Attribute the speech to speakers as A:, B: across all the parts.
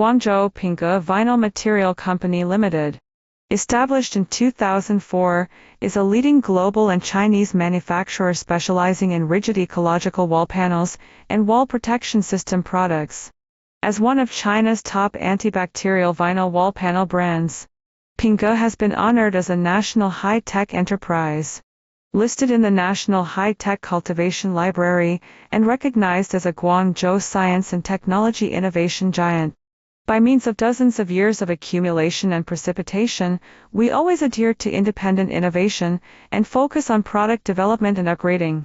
A: Guangzhou Pingge Vinyl Material Company Limited, established in 2004, is a leading global and Chinese manufacturer specializing in rigid ecological wall panels and wall protection system products. As one of China's top antibacterial vinyl wall panel brands, Pingge has been honored as a national high-tech enterprise, listed in the National High-Tech Cultivation Library, and recognized as a Guangzhou science and technology innovation giant. By means of dozens of years of accumulation and precipitation, we always adhere to independent innovation and focus on product development and upgrading.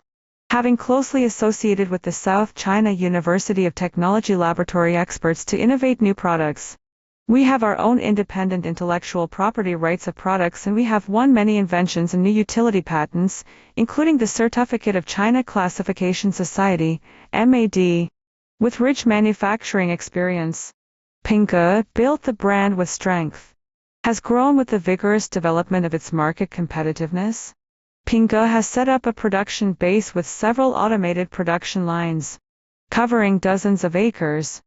A: Having closely associated with the South China University of Technology laboratory experts to innovate new products, we have our own independent intellectual property rights of products, and we have won many inventions and new utility patents, including the Certificate of China Classification Society, MAD. With rich manufacturing experience, Pingge built the brand with strength, has grown with the vigorous development of its market competitiveness. Pingge has set up a production base with several automated production lines, covering dozens of acres.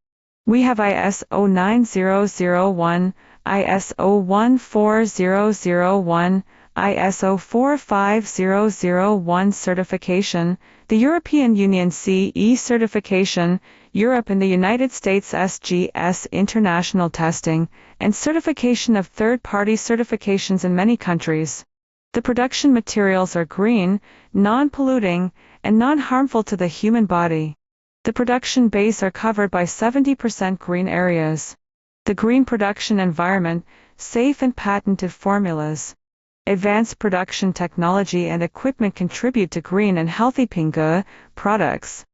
A: We have ISO 9001, ISO 14001, ISO 45001 certification, the European Union CE certification, Europe and the United States SGS international testing, and certification of third-party certifications in many countries. The production materials are green, non-polluting, and non-harmful to the human body. The production base are covered by 70% green areas. The green production environment, safe and patented formulas, advanced production technology and equipment contribute to green and healthy Pingge products.